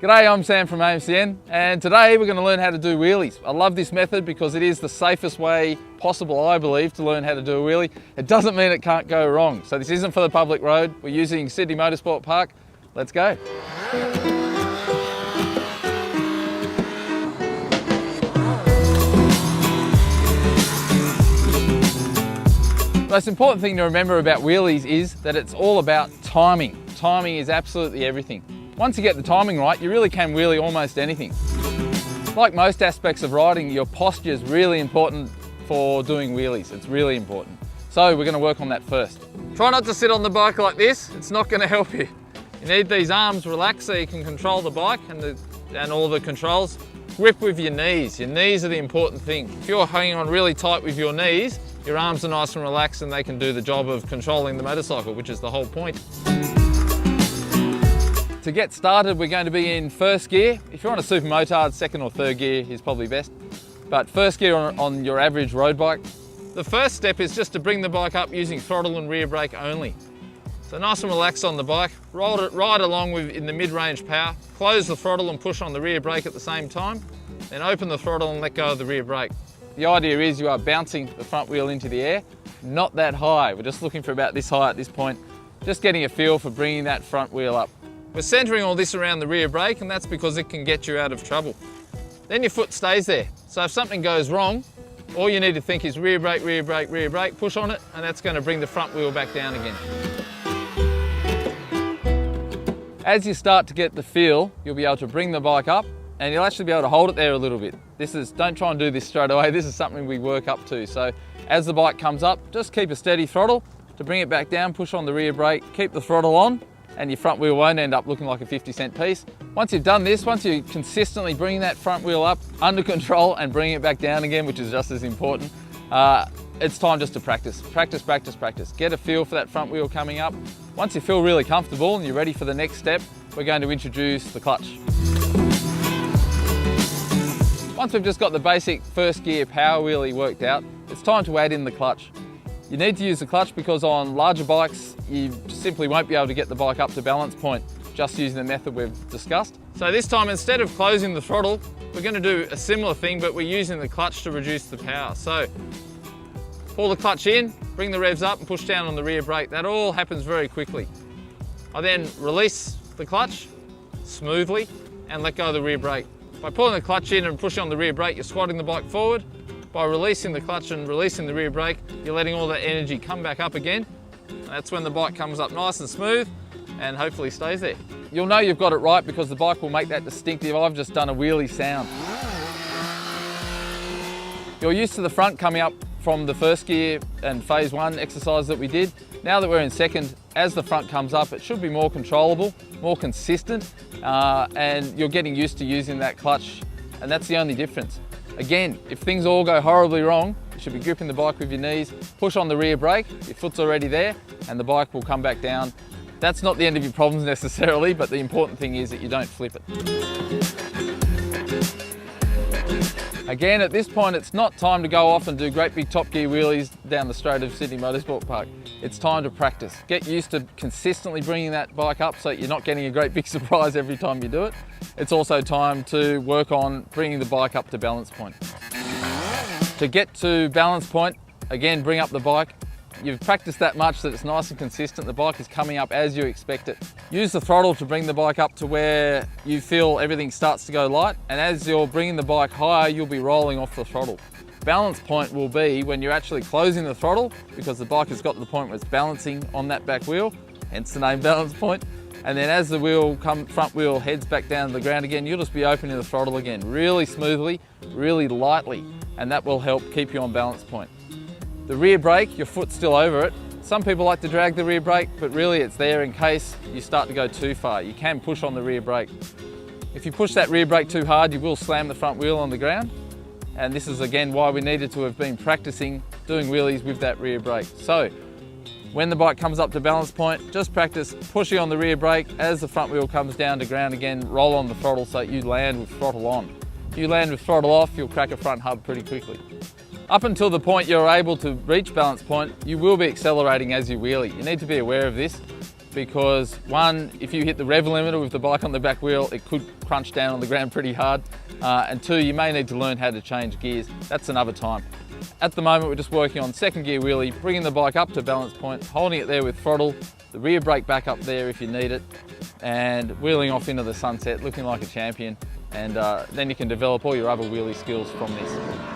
G'day, I'm Sam from AMCN, and today we're going to learn how to do wheelies. I love this method because it is the safest way possible, I believe, to learn how to do a wheelie. It doesn't mean it can't go wrong. So this isn't for the public road. We're using Sydney Motorsport Park. Let's go. The most important thing to remember about wheelies is that it's all about timing. Timing is absolutely everything. Once you get the timing right, you really can wheelie almost anything. Like most aspects of riding, your posture is really important for doing wheelies. It's really important. So we're going to work on that first. Try not to sit on the bike like this. It's not going to help you. You need these arms relaxed so you can control the bike and all the controls. Grip with your knees. Your knees are the important thing. If you're hanging on really tight with your knees, your arms are nice and relaxed and they can do the job of controlling the motorcycle, which is the whole point. To get started, we're going to be in first gear. If you're on a super motard, second or third gear is probably best. But first gear on your average road bike. The first step is just to bring the bike up using throttle and rear brake only. So nice and relaxed on the bike, ride along in the mid-range power, close the throttle and push on the rear brake at the same time, then open the throttle and let go of the rear brake. The idea is you are bouncing the front wheel into the air, not that high. We're just looking for about this high at this point, just getting a feel for bringing that front wheel up. We're centering all this around the rear brake, and that's because it can get you out of trouble. Then your foot stays there. So if something goes wrong, all you need to think is rear brake, rear brake, rear brake, push on it, and that's going to bring the front wheel back down again. As you start to get the feel, you'll be able to bring the bike up, and you'll actually be able to hold it there a little bit. Don't try and do this straight away. This is something we work up to. So as the bike comes up, just keep a steady throttle to bring it back down, push on the rear brake, keep the throttle on, and your front wheel won't end up looking like a 50-cent piece. Once you've done this, once you're consistently bringing that front wheel up under control and bringing it back down again, which is just as important, it's time just to practice. Practice, practice, practice. Get a feel for that front wheel coming up. Once you feel really comfortable and you're ready for the next step, we're going to introduce the clutch. Once we've just got the basic first gear power wheelie worked out, it's time to add in the clutch. You need to use the clutch because on larger bikes, you simply won't be able to get the bike up to balance point just using the method we've discussed. So this time, instead of closing the throttle, we're going to do a similar thing, but we're using the clutch to reduce the power. So pull the clutch in, bring the revs up and push down on the rear brake. That all happens very quickly. I then release the clutch smoothly and let go of the rear brake. By pulling the clutch in and pushing on the rear brake, you're squatting the bike forward. By releasing the clutch and releasing the rear brake, you're letting all that energy come back up again. And that's when the bike comes up nice and smooth and hopefully stays there. You'll know you've got it right because the bike will make that distinctive "I've just done a wheelie" sound. You're used to the front coming up from the first gear and phase one exercise that we did. Now that we're in second, as the front comes up, it should be more controllable, more consistent, and you're getting used to using that clutch, and that's the only difference. Again, if things all go horribly wrong, you should be gripping the bike with your knees, push on the rear brake, your foot's already there, and the bike will come back down. That's not the end of your problems necessarily, but the important thing is that you don't flip it. Again, at this point, it's not time to go off and do great big top gear wheelies down the straight of Sydney Motorsport Park. It's time to practice. Get used to consistently bringing that bike up so you're not getting a great big surprise every time you do it. It's also time to work on bringing the bike up to balance point. To get to balance point, again, bring up the bike. You've practiced that much that it's nice and consistent. The bike is coming up as you expect it. Use the throttle to bring the bike up to where you feel everything starts to go light. And as you're bringing the bike higher, you'll be rolling off the throttle. Balance point will be when you're actually closing the throttle because the bike has got to the point where it's balancing on that back wheel, hence the name balance point. And then as the front wheel heads back down to the ground again, you'll just be opening the throttle again, really smoothly, really lightly, and that will help keep you on balance point. The rear brake, your foot's still over it. Some people like to drag the rear brake, but really it's there in case you start to go too far. You can push on the rear brake. If you push that rear brake too hard, you will slam the front wheel on the ground. And this is again why we needed to have been practicing doing wheelies with that rear brake. So when the bike comes up to balance point, just practice pushing on the rear brake. As the front wheel comes down to ground again, roll on the throttle so you land with throttle on. If you land with throttle off, you'll crack a front hub pretty quickly. Up until the point you're able to reach balance point, you will be accelerating as you wheelie. You need to be aware of this. because one, if you hit the rev limiter with the bike on the back wheel, it could crunch down on the ground pretty hard. And two, you may need to learn how to change gears. That's another time. At the moment, we're just working on second gear wheelie, bringing the bike up to balance point, holding it there with throttle, the rear brake back up there if you need it, and wheeling off into the sunset, looking like a champion. And then you can develop all your other wheelie skills from this.